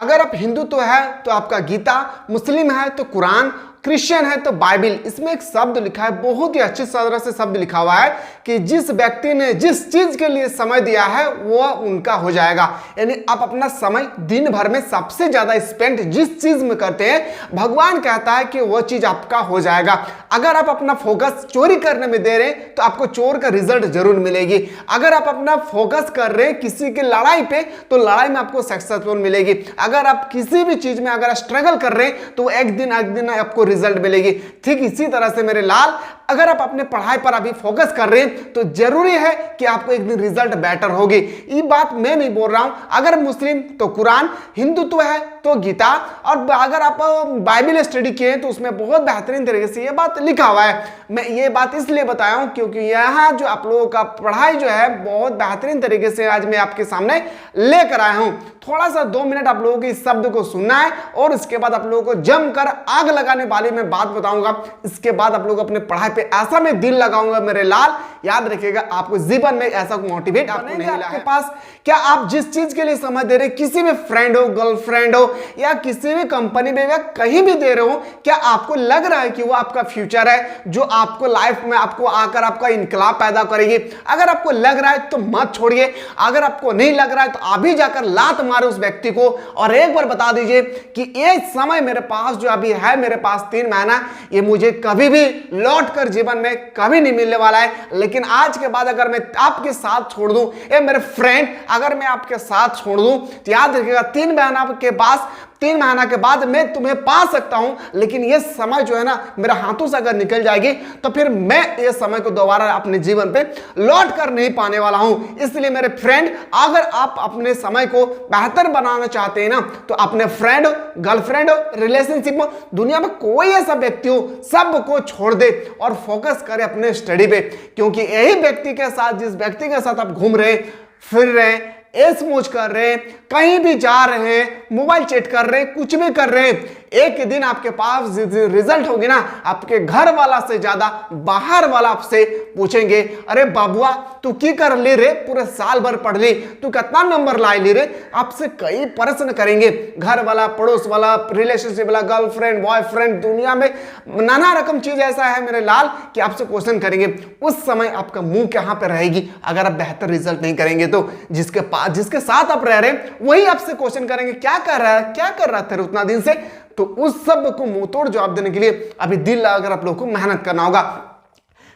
अगर आप हिंदू तो है तो आपका गीता, मुस्लिम है तो कुरान, क्रिश्चियन है तो बाइबिल। इसमें एक शब्द लिखा है, बहुत ही अच्छी तरह से शब्द लिखा हुआ है कि जिस व्यक्ति ने जिस चीज के लिए समय दिया है वो उनका हो जाएगा। यानी आप अपना समय दिन भर में सबसे ज्यादा स्पेंड जिस चीज में करते हैं, भगवान कहता है कि वो चीज आपका हो जाएगा। अगर आप अपना फोकस चोरी करने में दे रहे हैं तो आपको चोर का रिजल्ट जरूर मिलेगी। अगर आप अपना फोकस कर रहे हैं किसी की लड़ाई पे तो लड़ाई में आपको सक्सेसफुल मिलेगी। अगर आप किसी भी चीज में अगर स्ट्रगल कर रहे हैं तो एक दिन आपको रिजल्ट मिलेगी। ठीक इसी तरह से मेरे लाल, अगर आप अपने पढ़ाई पर अभी फोकस कर रहे हैं तो जरूरी है कि आपको एक दिन रिजल्ट बेटर होगी। ये बात मैं नहीं बोल रहा हूं। अगर मुस्लिम तो कुरान, हिंदुत्व है तो गीता, और अगर आप बाइबल स्टडी किए तो उसमें बहुत बेहतरीन तरीके से ये बात लिखा हुआ है। मैं ये बात इसलिए बताया हूं क्योंकि यहाँ जो आप लोगों का पढ़ाई जो है बहुत बेहतरीन तरीके से आज मैं आपके सामने लेकर आया हूं। थोड़ा सा 2 मिनट आप लोगों को इस शब्द को सुनना है और इसके बाद आप लोगों को जमकर आग लगाने वाली मैं बात बताऊंगा। इसके बाद आप लोग अपने पढ़ाई पे ऐसा मैं दिल लगाऊंगा मेरे लाल, याद रखिएगा आपको जीवन में ऐसा मोटिवेट आपको नहीं मिला है। आपके पास क्या आप जिस चीज के लिए समय दे रहे, किसी भी फ्रेंड हो, गर्लफ्रेंड हो या किसी भी कंपनी में या कहीं भी दे रहे हो, क्या आपको लग रहा है कि वो आपका फ्यूचर है जो आपको लाइफ में आपको आकर आपका इनकलाब पैदा करेगी? अगर आपको लग रहा है तो मत छोड़िए। अगर आपको नहीं लग रहा है तो अभी जाकर लात मारे उस व्यक्ति को और एक बार बता दीजिए कि ये समय मेरे पास जो अभी है, मेरे पास 3 महीना, ये मुझे कभी भी लौट कर जीवन में कभी नहीं मिलने वाला है। लेकिन आज के बाद अगर मैं आपके साथ छोड़ दूं, ए मेरे फ्रेंड, अगर मैं आपके साथ छोड़ दूं तो याद रखिएगा 3 महीना के पास 3 महीना के बाद मैं तुम्हें पा सकता हूं, लेकिन ये समय जो है ना मेरे हाथों से अगर निकल जाएगी तो फिर मैं ये समय को दोबारा अपने जीवन पे लौट कर नहीं पाने वाला हूं। इसलिए मेरे फ्रेंड, अगर आप अपने समय को बेहतर बनाना चाहते हैं ना तो अपने फ्रेंड, गर्लफ्रेंड, रिलेशनशिप, दुनिया में कोई ऐसा व्यक्ति हो, सबको छोड़ दे और फोकस करे अपने स्टडी पे। क्योंकि यही व्यक्ति के साथ, जिस व्यक्ति के साथ आप घूम रहे, फिर रहे, ऐश मौज कर रहे हैं, कहीं भी जा रहे हैं, मोबाइल चैट कर रहे हैं, कुछ भी कर रहे हैं, एक दिन आपके पास रिजल्ट होगी ना, आपके घर वाला से ज्यादा बाहर वाला आपसे पूछेंगे, अरे बाबुआ तू की कर ले रे, पूरे साल भर पढ़ ली, तू कितना नंबर ला ले रे? आपसे कई प्रश्न करेंगे। घर वाला, पड़ोस वाला, रिलेशनशिप वाला, गर्लफ्रेंड, बॉयफ्रेंड, दुनिया में नाना रकम चीज ऐसा है मेरे लाल कि आपसे क्वेश्चन करेंगे। उस समय आपका मुंह कहां पर रहेगी अगर आप बेहतर रिजल्ट नहीं करेंगे तो? जिसके साथ आप रह रहे हैं वही आपसे क्वेश्चन करेंगे, क्या कर रहा है, क्या कर रहा था उतना दिन से? तो उस सब को मुंह तोड़ जवाब देने के लिए अभी दिल लगाकर आप लोगों को मेहनत करना होगा।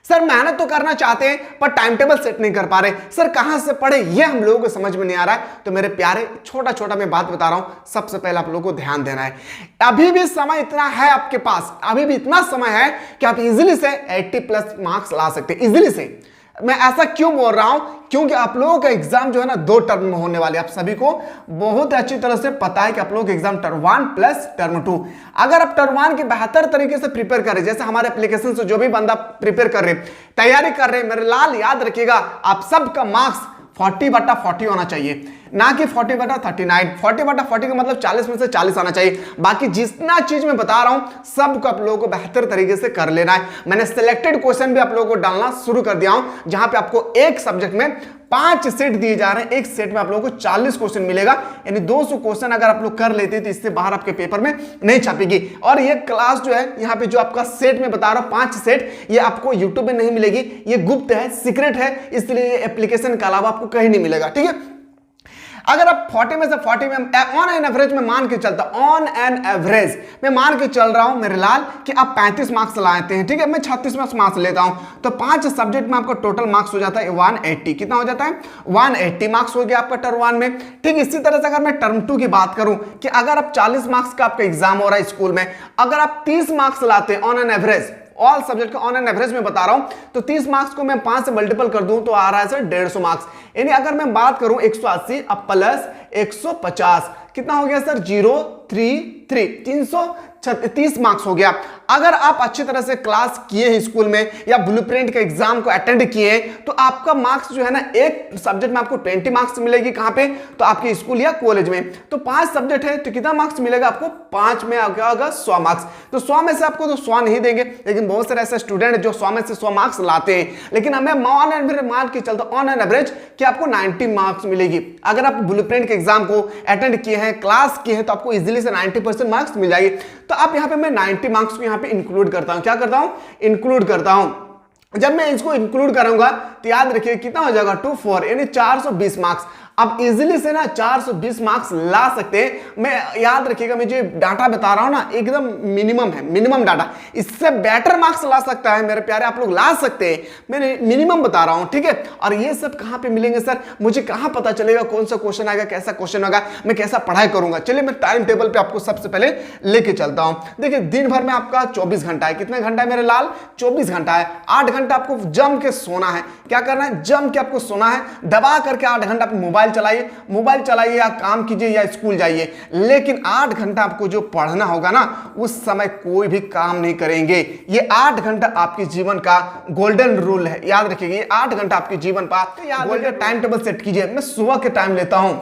सर मेहनत तो करना चाहते हैं पर टाइम टेबल सेट नहीं कर पा रहे, सर कहां से पढ़े ये हम लोगों को समझ में नहीं आ रहा है। तो मेरे प्यारे, छोटा छोटा मैं बात बता रहा हूं, सबसे पहले आप लोगों को ध्यान देना है। अभी भी समय इतना है आपके पास, अभी भी इतना समय है कि आप इजीली से 80+ मार्क्स ला सकते हैं, इजीली से। मैं ऐसा क्यों बोल रहा हूं? क्योंकि आप लोगों का एग्जाम जो है ना 2 टर्म में होने वाले। आप सभी को बहुत अच्छी तरह से पता है कि आप लोगों का एग्जाम टर्म 1 प्लस टर्म 2। अगर आप टर्म 1 की बेहतर तरीके से प्रिपेयर करें, जैसे हमारे एप्लीकेशन से जो भी बंदा प्रिपेयर कर रहे, तैयारी कर रहे, मेरे लाल याद रखिएगा आप सबका मार्क्स 40/40 होना चाहिए, ना कि 40/39। 40/40 का मतलब 40 में से 40 आना चाहिए। बाकी जितना चीज मैं बता रहा हूं सबको आप लोगों को बेहतर तरीके से कर लेना है। मैंने सिलेक्टेड क्वेश्चन भी आप लोगों को डालना शुरू कर दिया हूं, जहां पे आपको एक सब्जेक्ट में 5 सेट दिए जा रहे हैं। एक सेट में आप लोगों को 40 क्वेश्चन मिलेगा, यानी 200 क्वेश्चन अगर आप लोग कर लेते तो इससे बाहर आपके पेपर में नहीं छपेगी। और ये क्लास जो है यहाँ पे जो आपका सेट में बता रहा हूं 5 सेट, ये आपको यूट्यूब में नहीं मिलेगी, ये गुप्त है, सीक्रेट है, इसलिए ये एप्लीकेशन के अलावा आपको कहीं नहीं मिलेगा। ठीक है, अगर आप 40 में से 40 में ऑन एन एवरेज में मान के चलता, ऑन एन एवरेज मैं मान के चल रहा हूं मेरे लाल कि आप 35 मार्क्स लाते हैं, ठीक है, मैं 36 मार्क्स लेता हूं, तो 5 सब्जेक्ट में आपका टोटल मार्क्स हो जाता है 180। कितना हो जाता है? 180 मार्क्स हो गया आपका टर्म 1 में। ठीक इसी तरह से अगर मैं टर्म 2 की बात करूं कि अगर आप 40 मार्क्स का आपका एग्जाम हो रहा है स्कूल में, अगर आप 30 मार्क्स लाते हैं on an average, all subject का ऑन एन एवरेज में बता रहा हूं, तो 30 मार्क्स को मैं 5 से मल्टीपल कर दूं तो आ रहा है सर 150 मार्क्स। यानी अगर मैं बात करूं 180 अब प्लस 150 कितना हो गया सर? 0 330 मार्क्स हो गया। अगर आप अच्छी तरह से क्लास किए हैं स्कूल में या ब्लूप्रिंट के एग्जाम को अटेंड किए हैं तो आपका मार्क्स जो है ना, एक सब्जेक्ट में आपको 20 मार्क्स मिलेगी। कहां पे? तो आपके स्कूल या कॉलेज में। तो 5 सब्जेक्ट है तो कितना मार्क्स मिलेगा आपको? 5 में क्या होगा? 100 मार्क्स। तो 100 में से आपको तो 100 नहीं देंगे, लेकिन बहुत सारे ऐसे स्टूडेंट जो 100 में से 100 मार्क्स लाते हैं, लेकिन हमें मान के चलते ऑन एन एवरेज कि आपको 90 मार्क्स मिलेगी। अगर आप ब्लूप्रिंट के एग्जाम को अटेंड किए हैं, क्लास किए हैं, तो आपको इजीली से 90% मार्क्स मिल जाएगी। तो अब यहाँ पे मैं 90 मार्क्स को यहाँ पे इंक्लूड करता हूँ। क्या करता हूँ? इंक्लूड करता हूँ। जब मैं इसको इंक्लूड करूंगा तो याद रखिए कितना हो जाएगा? 2 4 यानी 420 मार्क्स। अब इजीली से ना 420 मार्क्स ला सकते हैं। मैं याद रखिएगा, मैं जो डाटा बता रहा हूं ना एकदम मिनिमम है, मिनिमम डाटा। इससे बेटर मार्क्स ला सकता है मेरे प्यारे, आप लोग ला सकते हैं। मैंने मिनिमम बता रहा हूं, ठीक है। और ये सब कहां पे मिलेंगे सर? मुझे कहां पता चलेगा कौन सा क्वेश्चन आएगा, कैसा क्वेश्चन होगा, मैं कैसा पढ़ाई करूंगा? चलिए मैं टाइम टेबल पे आपको सबसे पहले लेके चलता हूं। देखिए दिन भर में आपका 24 घंटा है। कितना घंटा है मेरे लाल? 24 घंटा है। 8 घंटा आपको जम के सोना है। क्या करना है? जम के आपको सोना है। दबा करके 8 घंटा आप मोबाइल चलाइए या काम कीजिए या स्कूल जाइए, लेकिन 8 घंटा आपको जो पढ़ना होगा ना, उस समय कोई भी काम नहीं करेंगे। ये 8 घंटा आपके जीवन का गोल्डन रूल है, याद रखिएगा। ये 8 घंटा आपके जीवन का गोल्डन टाइम टेबल सेट कीजिए। मैं सुबह के टाइम लेता हूं।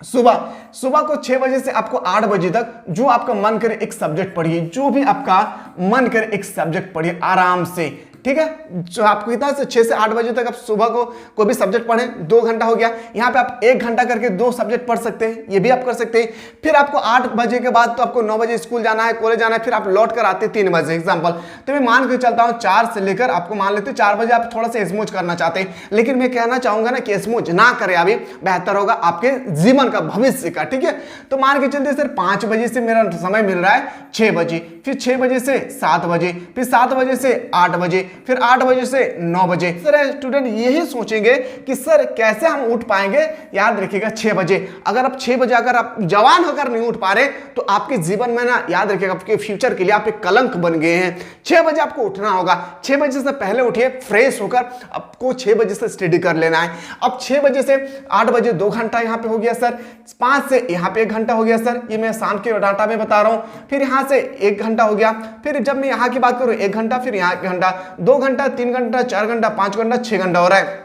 सुबह को 6 बजे से आपको 8 बजे तक जो आपका मन करे एक सब्जेक्ट पढ़िए। जो भी आपका मन करे एक सब्जेक्ट पढ़िए आराम से, ठीक है। जो आपको कितना से 6 से 8 बजे तक आप सुबह को कोई भी सब्जेक्ट पढ़ें। 2 घंटा हो गया। यहाँ पे आप 1 घंटा करके 2 सब्जेक्ट पढ़ सकते हैं, ये भी आप कर सकते हैं। फिर आपको 8 बजे के बाद तो आपको 9 बजे स्कूल जाना है, कॉलेज जाना है, फिर आप लौट कर आते हैं 3 बजे एग्जाम्पल। तो मैं मान के चलता हूँ 4 से लेकर आपको मान लेते 4 बजे आप थोड़ा सा स्मूच करना चाहते हैं, लेकिन मैं कहना चाहूंगा ना कि स्मूच ना करें, अभी बेहतर होगा आपके जीवन का, भविष्य का, ठीक है। तो मान के चलते सर 5 बजे से मेरा समय मिल रहा है 6 बजे, फिर 6 बजे से 7 बजे, फिर 7 बजे से 8 बजे, फिर 8 बजे से 9 बजे। सर स्टूडेंट यही सोचेंगे कि सर कैसे हम उठ पाएंगे। याद रखिएगा 6 बजे। अगर आप 6 बजे अगर आप जवान होकर नहीं उठ पा रहे तो आपके जीवन में ना, याद रखिएगा, आपके फ्यूचर के लिए आप एक कलंक बन गए हैं। 6 बजे आपको उठना होगा। 6 बजे से पहले उठिए, फ्रेश होकर आपको 6 बजे से स्टडी कर लेना है। अब 6 बजे से 8 बजे 2 घंटा यहाँ पे हो गया सर। 5 से यहाँ पे 1 घंटा हो गया सर, ये मैं शाम के डाटा में बता रहा हूँ। फिर यहाँ से 1 घंटा हो गया। फिर जब मैं यहाँ की बात करूँ 1 घंटा, फिर यहाँ 1 घंटा, 2 घंटा, 3 घंटा, 4 घंटा, 5 घंटा, 6 घंटा हो रहा है।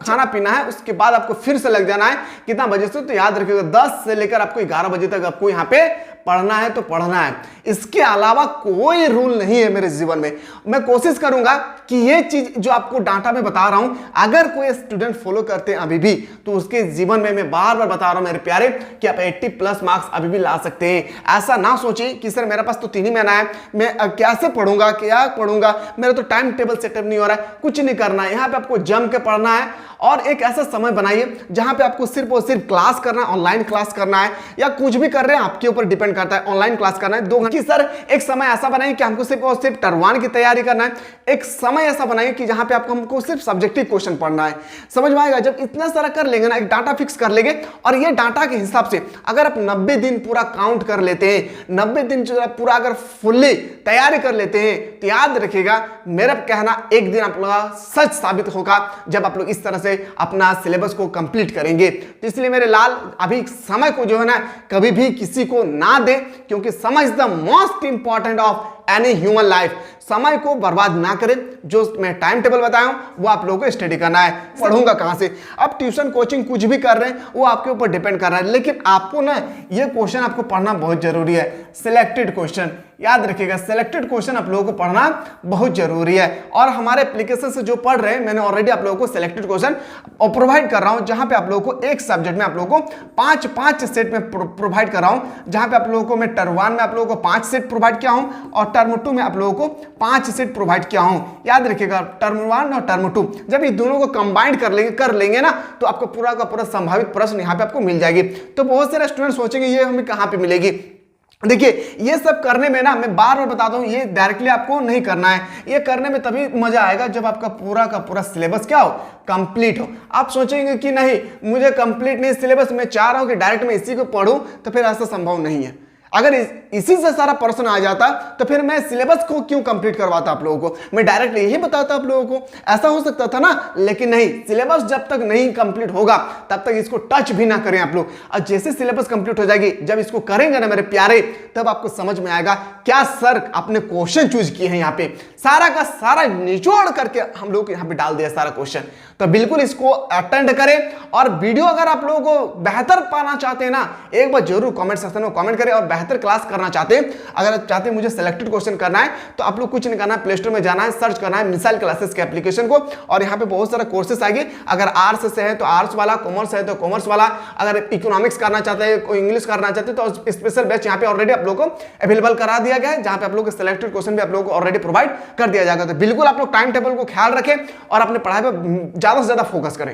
खाना पीना है, उसके बाद आपको फिर से लग जाना है कितना बजे से? तो याद रखिएगा 10 से लेकर आपको 11 बजे तक आपको यहाँ पे पढ़ना है तो पढ़ना है। इसके अलावा कोई रूल नहीं है मेरे जीवन में। मैं कोशिश करूंगा कि ये चीज जो आपको डाटा में बता रहा हूं, अगर कोई स्टूडेंट फॉलो करते हैं अभी भी, तो उसके जीवन में मैं बार बार बता रहा हूं मेरे प्यारे कि आप 80+ मार्क्स अभी भी ला सकते हैं। ऐसा ना सोचिए कि सर मेरे पास तो 3 ही महीना है, मैं कैसे पढ़ूंगा, क्या पढ़ूंगा, मेरा तो टाइम टेबल सेटअप नहीं हो रहा है। कुछ नहीं करना है, यहाँ पे आपको जम के पढ़ना है। और एक ऐसा समय बनाइए जहां पे आपको सिर्फ और सिर्फ क्लास करना है, ऑनलाइन क्लास करना है या कुछ भी कर रहे हैं, आपके ऊपर डिपेंड करता है। ऑनलाइन क्लास करना है 2 घंटे। सर एक समय ऐसा बनाइए कि हमको सिर्फ और सिर्फ टर्म 1 की तैयारी करना है। एक समय ऐसा बनाइए कि जहां पे आपको हमको सिर्फ सब्जेक्टिव क्वेश्चन पढ़ना है। समझ में आएगा? जब इतना सारा कर लेंगे ना, एक डाटा फिक्स कर लेंगे, और ये डाटा के हिसाब से अगर आप 90 दिन पूरा काउंट कर लेते हैं, 90 दिन जो पूरा अगर फुल्ली तैयारी कर लेते हैं, तो याद रखिएगा मेरा कहना एक दिन आप लोग सच साबित होगा जब आप लोग इस तरह से अपना सिलेबस को कंप्लीट करेंगे। तो इसलिए मेरे लाल अभी समय को जो है ना कभी भी किसी को ना दे, क्योंकि समय is the most important of any human life. समय को बर्बाद ना करें। जो मैं टाइम टेबल बताया हूं वो आप लोगों को स्टडी करना है। पढ़ूंगा कहां से? अब ट्यूशन कोचिंग कुछ भी कर रहे हैं वो आपके ऊपर डिपेंड कर रहा है, लेकिन आपको ना ये क्वेश्चन आपको पढ़ना बहुत जरूरी है। सिलेक्टेड क्वेश्चन, याद रखिएगा सिलेक्टेड क्वेश्चन आप लोगों को पढ़ना बहुत जरूरी है। और हमारे एप्लीकेशन से जो पढ़ रहे हैं, मैंने ऑलरेडी आप लोगों को सिलेक्टेड क्वेश्चन प्रोवाइड कर रहा हूं, जहां पे आप लोगों को एक सब्जेक्ट में आप लोगों को 5 सेट में प्रोवाइड कर रहा हूं। जहां पे आप लोगों को मैं टर्म 1 में आप लोगों को 5 सेट प्रोवाइड किया हूं और टर्म 2 में आप लोगों को 5 सेट प्रोवाइड किया हूं। याद रखिएगा टर्म 1 और टर्म 2 जब ये दोनों को कंबाइन कर लेंगे ना, तो आपको पूरा का पूरा संभावित प्रश्न यहां पे आपको मिल जाएगी। तो बहुत सारे स्टूडेंट सोचेंगे ये हमें कहां पे मिलेगी। देखिए ये सब करने में ना मैं बार बार बताता हूं, ये डायरेक्टली आपको नहीं करना है। ये करने में तभी मजा आएगा जब आपका पूरा का पूरा सिलेबस क्या हो, कंप्लीट हो। आप सोचेंगे कि नहीं मुझे कंप्लीट नहीं सिलेबस, मैं चाह रहा हूं कि डायरेक्ट मैं इसी को पढूं, तो फिर ऐसा संभव नहीं है। अगर इसी से सारा प्रश्न आ जाता तो फिर मैं सिलेबस को क्यों कंप्लीट करवाता आप लोगों को, मैं डायरेक्ट यही बताता आप लोगों को, ऐसा हो सकता था ना। लेकिन नहीं, सिलेबस जब तक नहीं कंप्लीट होगा तब तक इसको टच भी ना करें आप लोग। और जैसे सिलेबस कंप्लीट हो जाएगी, जब इसको करेंगे ना मेरे प्यारे, तब आपको समझ में आएगा क्या सर आपने क्वेश्चन चूज किए हैं। यहाँ पे सारा का सारा निचोड़ करके हम लोग यहाँ पे डाल दिया सारा क्वेश्चन। तो बिल्कुल इसको अटेंड करें। और वीडियो अगर आप लोगों को बेहतर पाना चाहते हैं ना, एक बार जरूर कमेंट सेक्शन में कमेंट करें। और बेहतर क्लास करना चाहते हैं, अगर आप चाहते हैं मुझे सिलेक्टेड क्वेश्चन करना है, तो आप लोग कुछ नहीं करना है, प्ले स्टोर में जाना है, सर्च करना है मिसाइल क्लासेस के एप्लीकेशन को, और यहाँ पे बहुत सारा कोर्सेस आएंगे। अगर आर्ट्स से है तो आर्ट्स वाला, कॉमर्स है तो कॉमर्स वाला, अगर इकोनॉमिक्स करना चाहते हैं, कोई इंग्लिश करना चाहते हैं, तो स्पेशल बैच यहाँ पे ऑलरेडी आप लोग को अवेलेबल करा दिया गया है, जहाँ पे आप लोग सिलेक्टेड क्वेश्चन भी आप लोग को ऑलरेडी प्रोवाइड कर दिया जाएगा। तो बिल्कुल आप लोग टाइम टेबल को ख्याल रखें और अपने पढ़ाई पर ज्यादा से ज्यादा फोकस करें।